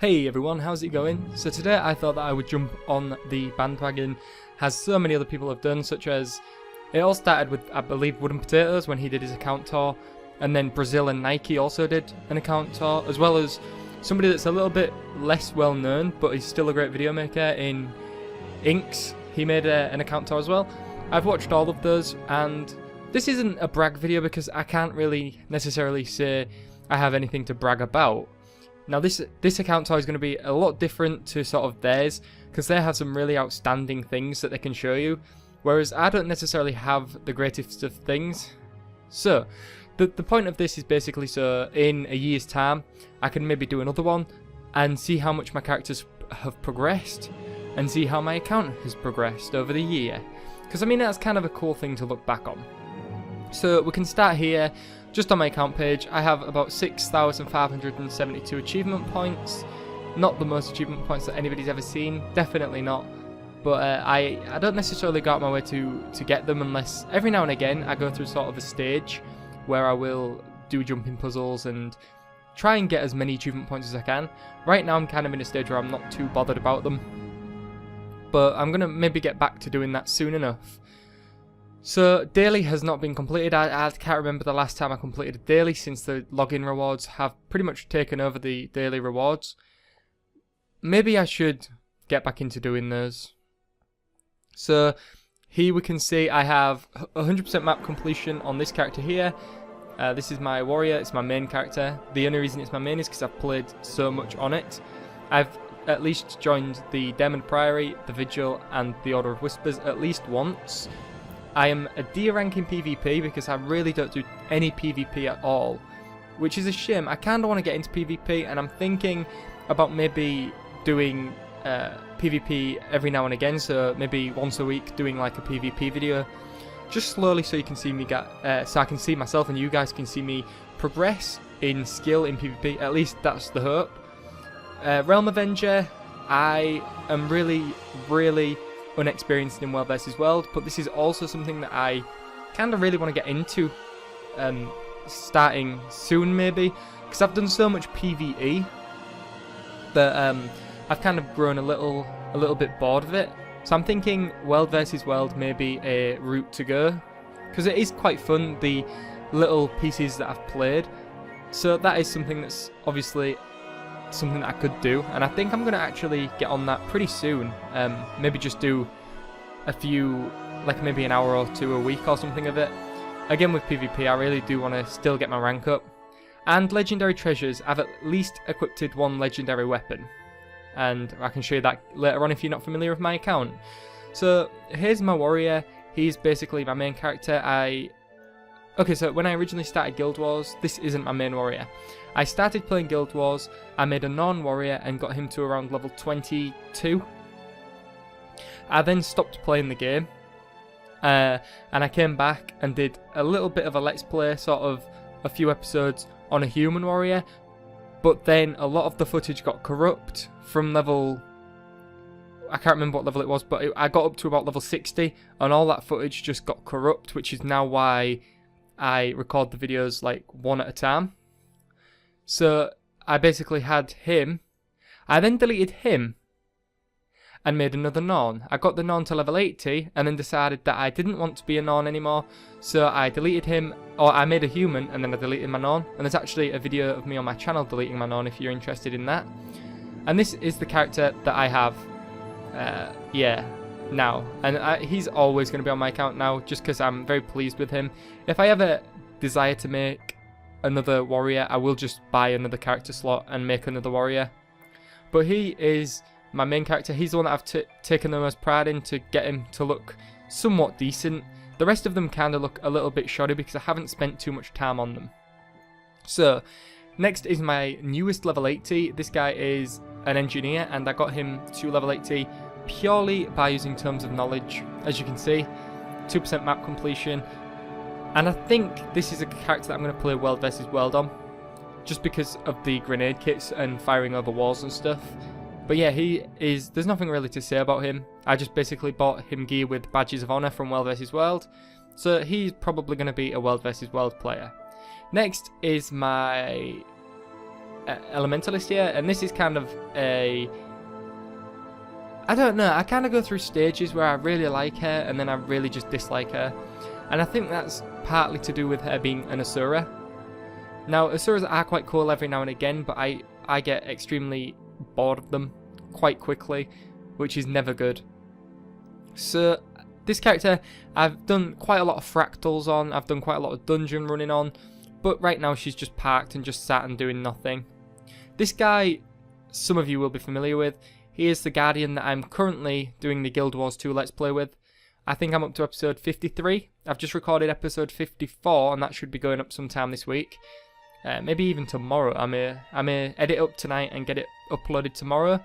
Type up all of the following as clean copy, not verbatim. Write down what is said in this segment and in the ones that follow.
Hey everyone, how's it going? So today I thought that I would jump on the bandwagon, as so many other people have done, such as, it all started with, I believe, Wooden Potatoes when he did his account tour, and then Brazil and Nike also did an account tour, as well as somebody that's a little bit less well known, but he's still a great video maker in Inks. He made an account tour as well. I've watched all of those, and this isn't a brag video because I can't really necessarily say I have anything to brag about. Now this account tour is going to be a lot different to sort of theirs, because they have some really outstanding things that they can show you, whereas I don't necessarily have the greatest of things. So the point of this is basically so in a year's time I can maybe do another one and see how much my characters have progressed and see how my account has progressed over the year, because I mean that's kind of a cool thing to look back on. So we can start here. Just on my account page, I have about 6,572 achievement points. Not the most achievement points that anybody's ever seen, definitely not. But I don't necessarily go out my way to get them, unless every now and again I go through sort of a stage where I will do jumping puzzles and try and get as many achievement points as I can. Right now I'm kind of in a stage where I'm not too bothered about them, but I'm going to maybe get back to doing that soon enough. So daily has not been completed. I can't remember the last time I completed a daily, since the login rewards have pretty much taken over the daily rewards. Maybe I should get back into doing those. So here we can see I have 100% map completion on this character here. This is my warrior, it's my main character. The only reason it's my main is because I've played so much on it. I've at least joined the Demon Priory, the Vigil and the Order of Whispers at least once. I am a D rank in PvP because I really don't do any PvP at all, which is a shame. I kind of want to get into PvP, and I'm thinking about maybe doing PvP every now and again, so maybe once a week doing like a PvP video, just slowly, so you can see me so I can see myself and you guys can see me progress in skill in PvP. At least that's the hope. Realm Avenger, I am really unexperienced in World vs World, but this is also something that I kind of really want to get into, starting soon maybe, because I've done so much PvE that I've kind of grown a little bit bored of it. So I'm thinking World vs World may be a route to go, because it is quite fun, the little pieces that I've played. So that is something that's obviously something that I could do, and I think I'm going to actually get on that pretty soon. Maybe just do a few, like maybe an hour or two a week or something of it. Again, with PvP I really do want to still get my rank up. And legendary treasures, I've at least equipped one legendary weapon, and I can show you that later on if you're not familiar with my account. So here's my warrior. He's basically my main character. Okay, so when I originally started Guild Wars, this isn't my main warrior. I started playing Guild Wars, I made a non-warrior and got him to around level 22. I then stopped playing the game, and I came back and did a little bit of a let's play, sort of a few episodes on a human warrior, but then a lot of the footage got corrupt from level, I can't remember what level it was, but I got up to about level 60, and all that footage just got corrupt, which is now why I record the videos like one at a time. So I basically had him, I then deleted him and made another non. I got the non to level 80 and then decided that I didn't want to be a non anymore, so I deleted him, or I made a human and then I deleted my non, and there's actually a video of me on my channel deleting my non if you're interested in that. And this is the character that I have now, and he's always going to be on my account now just because I'm very pleased with him. If I ever desire to make another warrior, I will just buy another character slot and make another warrior. But he is my main character. He's the one that I've taken the most pride in to get him to look somewhat decent. The rest of them kind of look a little bit shoddy because I haven't spent too much time on them. So next is my newest level 80. This guy is an engineer, and I got him to level 80 purely by using Tomes of Knowledge. As you can see, 2% map completion. And I think this is a character that I'm going to play World vs World on, just because of the grenade kits and firing over walls and stuff. But yeah, there's nothing really to say about him. I just basically bought him gear with badges of honor from World vs World, so he's probably going to be a World vs World player. Next is my Elementalist here, and this is kind of a... I don't know, I kind of go through stages where I really like her, and then I really just dislike her. And I think that's partly to do with her being an Asura. Now, Asuras are quite cool every now and again, but I get extremely bored of them quite quickly, which is never good. So, this character, I've done quite a lot of fractals on, I've done quite a lot of dungeon running on, but right now she's just parked and just sat and doing nothing. This guy, some of you will be familiar with. He is the Guardian that I'm currently doing the Guild Wars 2 Let's Play with. I think I'm up to episode 53. I've just recorded episode 54, and that should be going up sometime this week. Maybe even tomorrow. I may edit up tonight and get it uploaded tomorrow.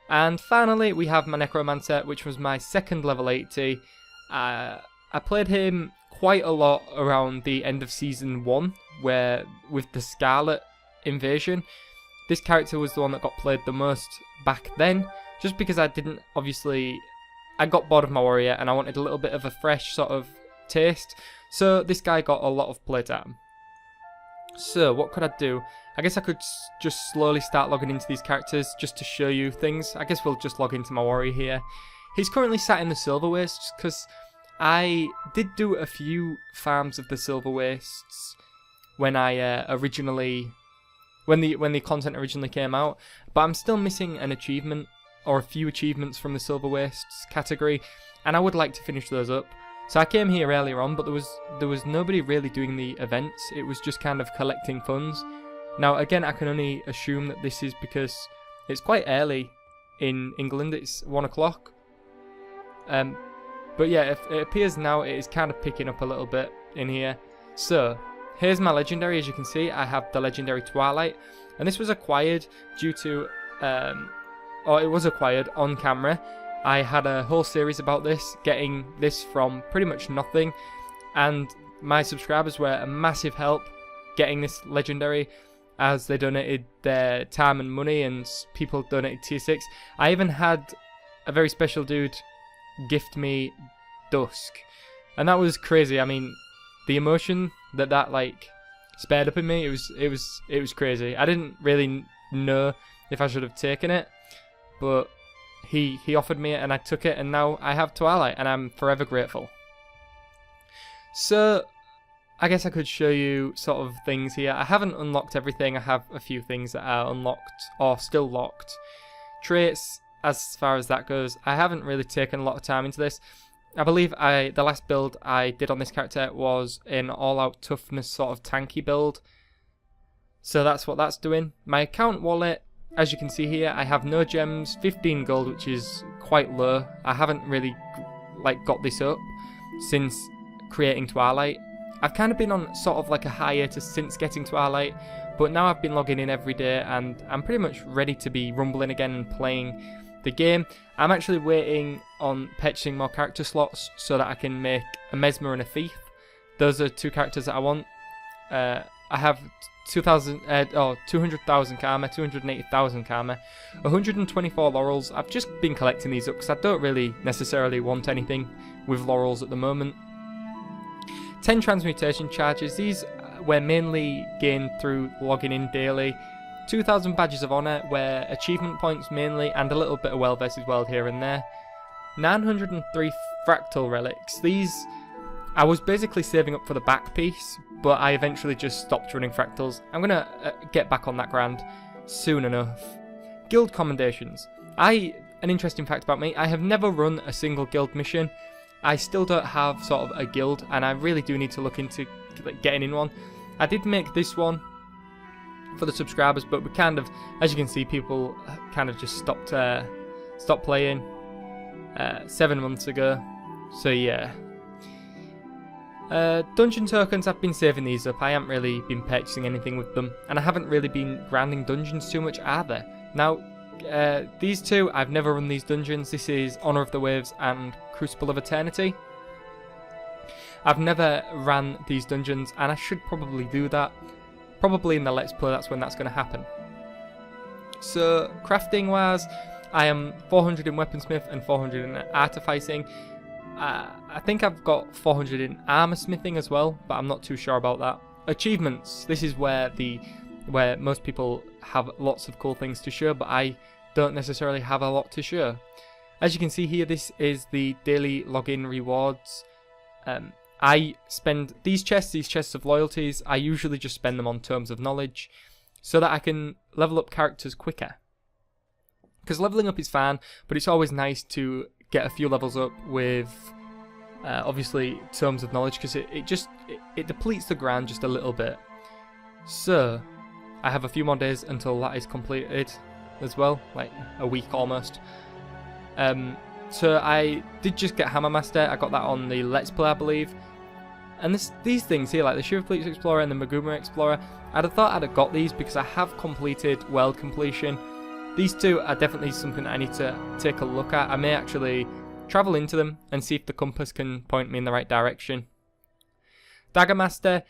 And finally, we have my Necromancer, which was my second level 80. I played him quite a lot around the end of Season 1, where with the Scarlet invasion. This character was the one that got played the most back then, just because I got bored of my warrior and I wanted a little bit of a fresh sort of taste. So this guy got a lot of playtime. So what could I do? I guess I could just slowly start logging into these characters just to show you things. I guess we'll just log into my warrior here. He's currently sat in the Silver Wastes because I did do a few farms of the Silver Wastes when when the content originally came out, but I'm still missing an achievement or a few achievements from the Silver Wastes category, and I would like to finish those up. So I came here earlier on, but there was nobody really doing the events. It was just kind of collecting funds. Now again, I can only assume that this is because it's quite early in England. It's 1 o'clock. But yeah, it appears now it is kind of picking up a little bit in here. So here's my legendary. As you can see, I have the legendary Twilight, and this was acquired due to, or it was acquired on camera. I had a whole series about this, getting this from pretty much nothing, and my subscribers were a massive help getting this legendary, as they donated their time and money, and people donated tier 6. I even had a very special dude gift me Dusk, and that was crazy. I mean, the emotion that like spared up in me, it was crazy. I didn't really know if I should have taken it, but he offered me it and I took it, and now I have Twilight and I'm forever grateful. So I guess I could show you sort of things here. I haven't unlocked everything. I have a few things that are unlocked or still locked. Traits, as far as that goes, I haven't really taken a lot of time into this. I believe the last build I did on this character was an all-out toughness sort of tanky build. So that's what that's doing. My account wallet, as you can see here, I have no gems, 15 gold, which is quite low. I haven't really got this up since creating Twilight. I've kind of been on sort of like a hiatus since getting Twilight, but now I've been logging in every day and I'm pretty much ready to be rumbling again and playing the game. I'm actually waiting on purchasing more character slots so that I can make a Mesmer and a Thief. Those are two characters that I want. I have 200,000 karma, 280,000 karma, 124 laurels. I've just been collecting these up because I don't really necessarily want anything with laurels at the moment. 10 transmutation charges. These were mainly gained through logging in daily. 2,000 badges of honour were achievement points mainly, and a little bit of well versus world here and there. 903 fractal relics. These I was basically saving up for the back piece, but I eventually just stopped running fractals. I'm gonna get back on that grind soon enough. Guild commendations. An interesting fact about me, I have never run a single guild mission. I still don't have sort of a guild, and I really do need to look into getting in one. I did make this one for the subscribers, but we kind of, as you can see, people kind of just stopped playing 7 months ago. So yeah. Dungeon tokens, I've been saving these up. I haven't really been purchasing anything with them, and I haven't really been grinding dungeons too much either. Now, these two, I've never run these dungeons. This is Honor of the Waves and Crucible of Eternity. I've never ran these dungeons, and I should probably do that. Probably in the Let's Play, that's when that's going to happen. So, crafting wise, I am 400 in Weaponsmith and 400 in Artificing. I think I've got 400 in Armor Smithing as well, but I'm not too sure about that. Achievements, this is where the where most people have lots of cool things to show, but I don't necessarily have a lot to show. As you can see here, this is the daily login rewards. I spend these chests of loyalties, I usually just spend them on Tomes of Knowledge, so that I can level up characters quicker. Because leveling up is fun, but it's always nice to get a few levels up with, obviously, Tomes of Knowledge, because it depletes the ground just a little bit. So, I have a few more days until that is completed as well, like a week almost. So I did just get Hammer Master. I got that on the Let's Play, I believe. And these things here, like the Shiver Fleet Explorer and the Maguma Explorer, I'd have thought I'd have got these because I have completed World Completion. These two are definitely something I need to take a look at. I may actually travel into them and see if the compass can point me in the right direction. Dagger Master,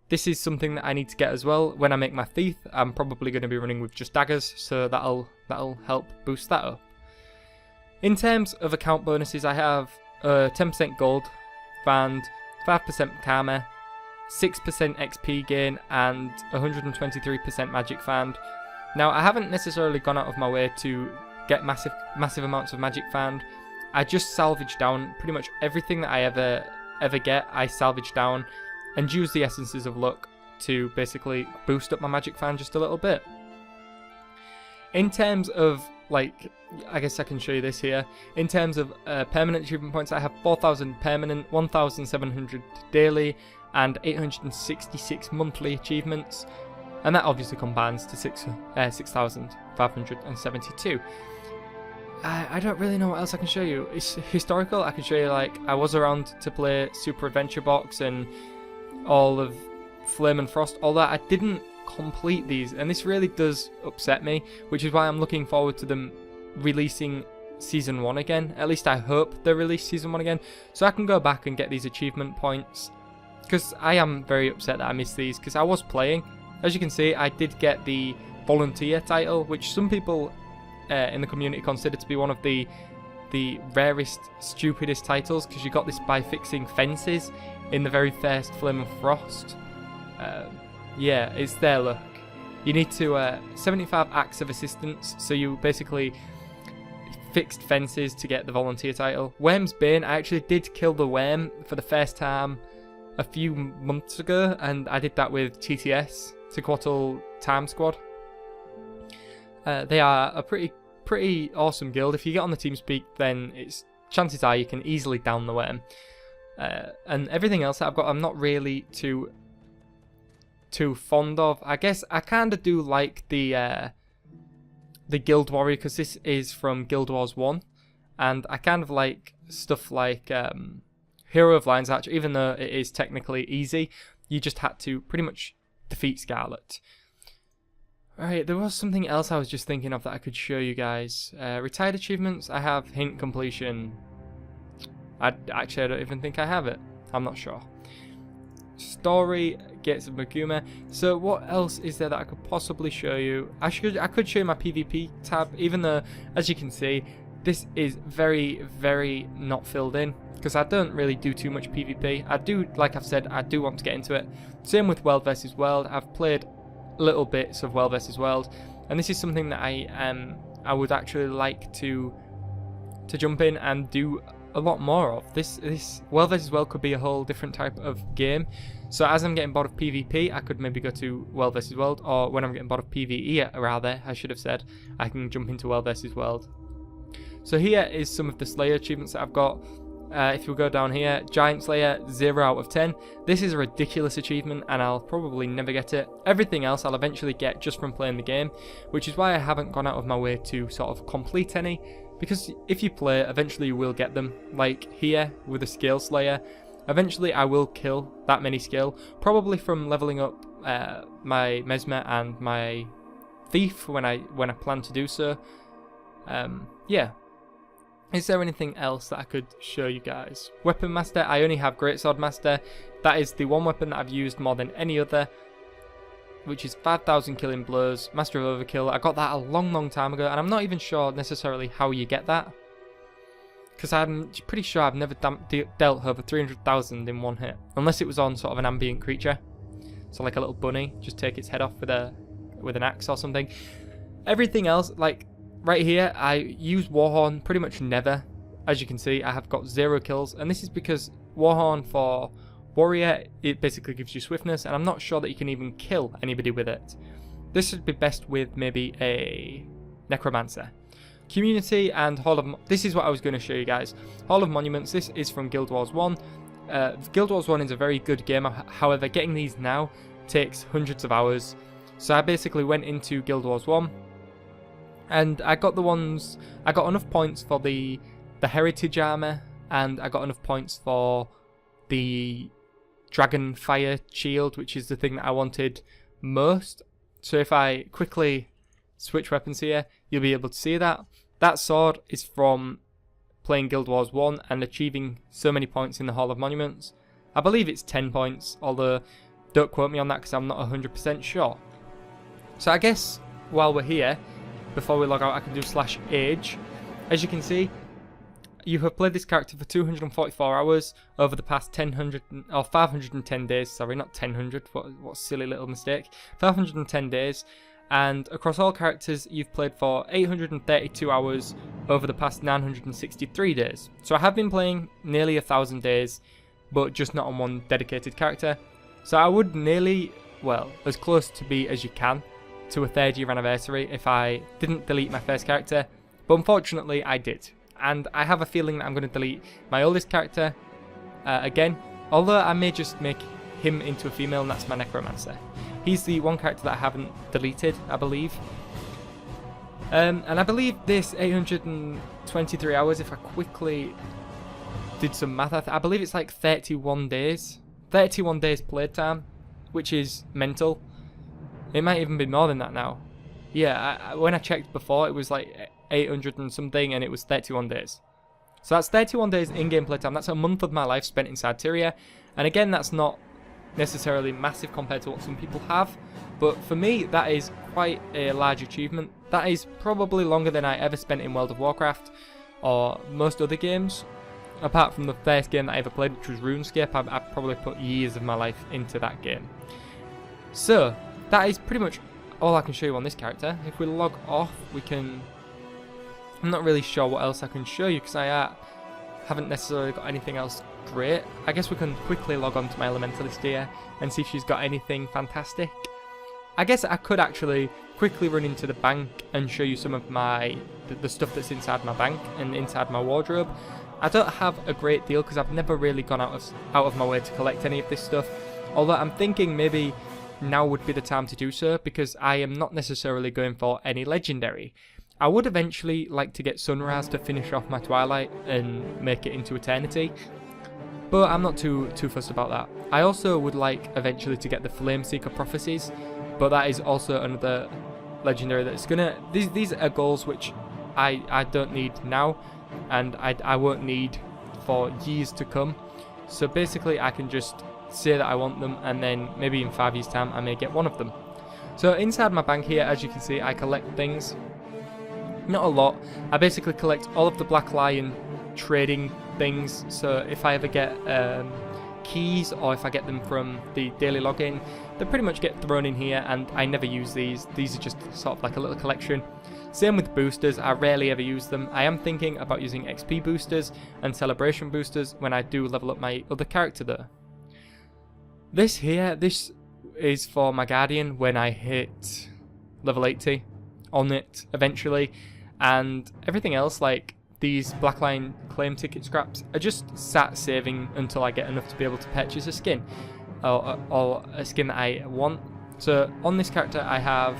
this is something that I need to get as well. When I make my Thief, I'm probably going to be running with just daggers, so that'll help boost that up. In terms of account bonuses, I have 10% gold and 5% karma, 6% XP gain, and 123% magic found. Now, I haven't necessarily gone out of my way to get massive amounts of magic found. I just salvage down pretty much everything that I ever get. I salvage down and use the Essences of Luck to basically boost up my magic found just a little bit. In terms of, like, I guess I can show you this here. In terms of permanent achievement points, I have 4,000 permanent, 1,700 daily, and 866 monthly achievements. And that obviously combines to 6,572. I don't really know what else I can show you. It's historical. I can show you, like, I was around to play Super Adventure Box and all of Flame and Frost, although I didn't complete these, and this really does upset me, which is why I'm looking forward to them releasing Season 1 again. At least I hope they release Season 1 again, so I can go back and get these achievement points, because I am very upset that I missed these, because I was playing. As you can see, I did get the Volunteer title, which some people in the community consider to be one of the rarest, stupidest titles, because you got this by fixing fences in the very first Flame and Frost. Yeah, it's their luck. You need to 75 acts of assistance, so you basically fixed fences to get the Volunteer title. Worm's Bane, I actually did kill the Worm for the first time a few months ago, and I did that with TTS, Tequatl Time Squad. They are a pretty awesome guild. If you get on the TeamSpeak, then chances are you can easily down the Worm. And everything else that I've got, I'm not really too fond of. I guess I kind of do like the Guild Warrior, because this is from Guild Wars 1, and I kind of like stuff like Hero of Lion's Arch, even though it is technically easy. You just had to pretty much defeat Scarlet. Alright, there was something else I was just thinking of that I could show you guys. Retired achievements, I have Hint Completion. I don't even think I have it. I'm not sure. Story, Gates of Maguma. So what else is there that I could possibly show you? I could show you my PvP tab, even though, as you can see, this is very, very not filled in, because I don't really do too much PvP. I do, like I've said, I do want to get into it. Same with World vs World. I've played little bits of World vs World, and this is something that I would actually like to jump in and do a lot more of. This World vs World could be a whole different type of game. So as I'm getting bored of PvP, I could maybe go to World vs World, or when I'm getting bored of PvE, rather, I should have said, I can jump into World vs World. So here is some of the Slayer achievements that I've got. If you go down here, Giant Slayer, 0 out of 10. This is a ridiculous achievement, and I'll probably never get it. Everything else I'll eventually get just from playing the game, which is why I haven't gone out of my way to sort of complete any. Because if you play, eventually you will get them. Like here, with the Scale Slayer, eventually I will kill that many skill. Probably from leveling up my Mesmer and my Thief when I plan to do so. Yeah. Is there anything else that I could show you guys? Weapon Master, I only have Greatsword Master. That is the one weapon that I've used more than any other, which is 5,000 killing blows. Master of Overkill, I got that a long time ago, and I'm not even sure necessarily how you get that, because I'm pretty sure I've never dealt over 300,000 in one hit, unless it was on sort of an ambient creature. So like a little bunny, just take its head off with a with an axe or something. Everything else, like right here, I use Warhorn pretty much never. As you can see, I have got 0 kills, and this is because Warhorn for Warrior, it basically gives you swiftness, and I'm not sure that you can even kill anybody with it. This should be best with maybe a Necromancer. Community and Hall of... This is what I was going to show you guys. Hall of Monuments, this is from Guild Wars 1. Guild Wars 1 is a very good game, however, getting these now takes hundreds of hours. So I basically went into Guild Wars 1, and I got the ones... I got enough points for the Heritage Armour, and I got enough points for the Dragon Fire Shield, which is the thing that I wanted most. So if I quickly switch weapons here, you'll be able to see that. That sword is from playing Guild Wars 1 and achieving so many points in the Hall of Monuments. I believe it's 10 points, although don't quote me on that because I'm not 100% sure. So I guess while we're here, before we log out, I can do /age. As you can see, you have played this character for 244 hours over the past 510 days, sorry, not 1000, what a silly little mistake, 510 days, and across all characters you've played for 832 hours over the past 963 days. So I have been playing nearly 1,000 days, but just not on one dedicated character. So I would nearly, well, as close to be as you can to a 3rd year anniversary if I didn't delete my first character, but unfortunately I did. And I have a feeling that I'm going to delete my oldest character again, although I may just make him into a female, and that's my Necromancer. He's the one character that I haven't deleted, I believe. And I believe this 823 hours, if I quickly did some math, I believe it's like 31 days. 31 days playtime, which is mental. It might even be more than that now. Yeah, when I checked before, it was like 800 and something, and it was 31 days. So that's 31 days in-game playtime. That's a month of my life spent inside Tyria. And again, that's not necessarily massive compared to what some people have, but for me, that is quite a large achievement. That is probably longer than I ever spent in World of Warcraft or most other games. Apart from the first game that I ever played, which was RuneScape, I probably put years of my life into that game. So, that is pretty much all I can show you on this character. If we log off, we can... I'm not really sure what else I can show you because I haven't necessarily got anything else great. I guess we can quickly log on to my Elementalist here and see if she's got anything fantastic. I guess I could actually quickly run into the bank and show you some of the stuff that's inside my bank and inside my wardrobe. I don't have a great deal because I've never really gone out of my way to collect any of this stuff, although I'm thinking maybe now would be the time to do so because I am not necessarily going for any legendary. I would eventually like to get Sunrise to finish off my Twilight and make it into Eternity, but I'm not too fussed about that. I also would like eventually to get the Flameseeker Prophecies, but that is also another legendary that's gonna... These are goals which I don't need now, and I won't need for years to come. So basically I can just say that I want them, and then maybe in 5 years time I may get one of them. So inside my bank here, as you can see, I collect things. Not a lot. I basically collect all of the Black Lion trading things, so if I ever get keys or if I get them from the daily login, they pretty much get thrown in here, and I never use these. These are just sort of like a little collection. Same with boosters, I rarely ever use them. I am thinking about using XP boosters and celebration boosters when I do level up my other character though. This here, this is for my Guardian when I hit level 80 on it eventually, and everything else like these Black Lion claim ticket scraps are just sat saving until I get enough to be able to purchase a skin or a skin that I want. So on this character I have,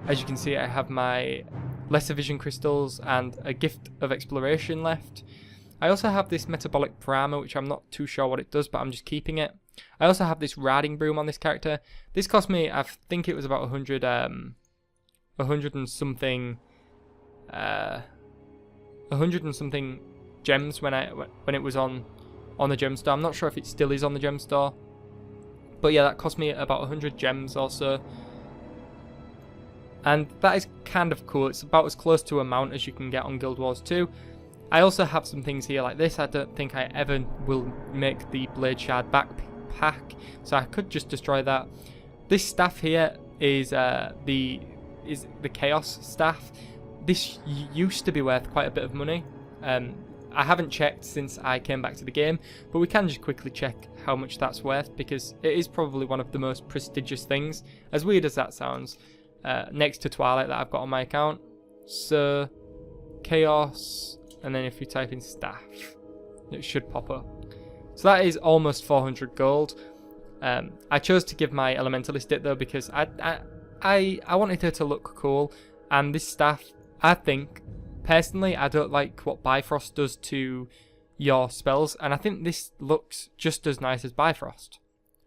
as you can see, I have my Lesser Vision Crystals and a Gift of Exploration left. I also have this Metabolic Primer, which I'm not too sure what it does, but I'm just keeping it. I also have this Riding Broom on this character. This cost me, I think it was about 100 and something gems when it was on the gem store. I'm not sure if it still is on the gem store, but yeah, that cost me about 100 gems or so, and that is kind of cool. It's about as close to a mount as you can get on Guild Wars 2. I also have some things here like this. I don't think I ever will make the Blade Shard backpack, so I could just destroy that. This staff here, is the Chaos Staff. This used to be worth quite a bit of money. I haven't checked since I came back to the game, but we can just quickly check how much that's worth, because it is probably one of the most prestigious things, as weird as that sounds, next to Twilight that I've got on my account. So, Chaos, and then if you type in Staff, it should pop up. So that is almost 400 gold. I chose to give my Elementalist it though, because I wanted her to look cool, and this staff, I think, personally, I don't like what Bifrost does to your spells, and I think this looks just as nice as Bifrost.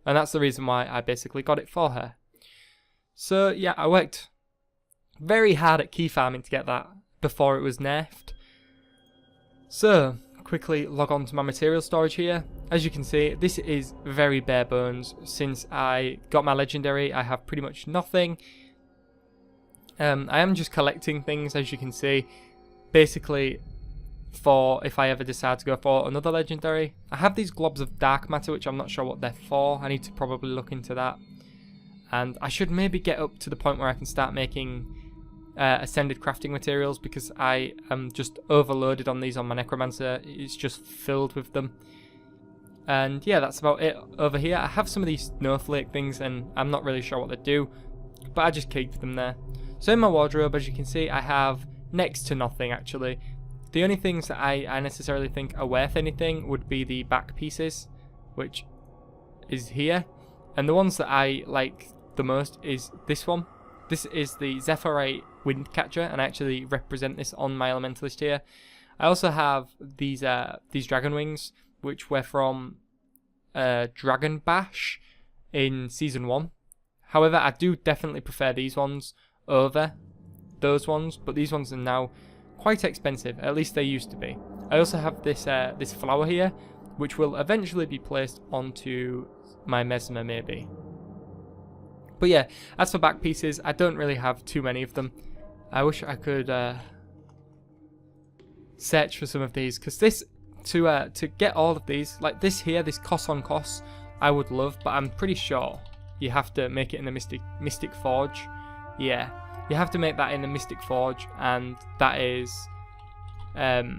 And that's the reason why I basically got it for her. So yeah, I worked very hard at key farming to get that before it was nerfed. So, quickly log on to my material storage here. As you can see, this is very bare bones. Since I got my legendary, I have pretty much nothing. I am just collecting things, as you can see, basically for if I ever decide to go for another legendary. I have these globs of dark matter, which I'm not sure what they're for. I need to probably look into that. And I should maybe get up to the point where I can start making ascended crafting materials, because I am just overloaded on these on my Necromancer. It's just filled with them. And yeah, that's about it over here. I have some of these snowflake things, and I'm not really sure what they do, but I just keep them there. So in my wardrobe, as you can see, I have next to nothing actually. The only things that I necessarily think are worth anything would be the back pieces, which is here. And the ones that I like the most is this one. This is the Zephyrite Windcatcher, and I actually represent this on my Elementalist here. I also have these dragon wings, which were from Dragon Bash in Season 1. However, I do definitely prefer these ones over those ones, but these ones are now quite expensive, at least they used to be. I also have this this flower here, which will eventually be placed onto my Mesmer maybe. But yeah, as for back pieces, I don't really have too many of them. I wish I could search for some of these, because this to get all of these, like this here, this Kos on Kos, I would love, but I'm pretty sure you have to make it in the Mystic Forge. Yeah, you have to make that in the Mystic Forge, and that is it's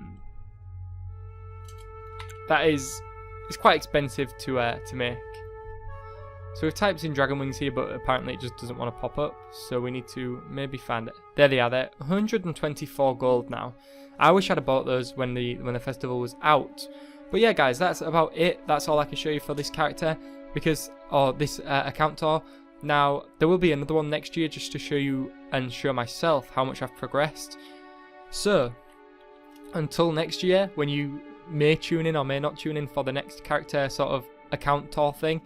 quite expensive to make. So we've typed in Dragon Wings here, but apparently it just doesn't want to pop up, so we need to maybe find it. There they are, they're 124 gold now. I wish I'd have bought those when the festival was out. But yeah guys, that's about it. That's all I can show you for this character, because this account tour. Now there will be another one next year, just to show you and show myself how much I've progressed. So until next year, when you may tune in or may not tune in for the next character sort of account tour thing,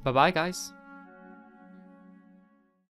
bye bye guys.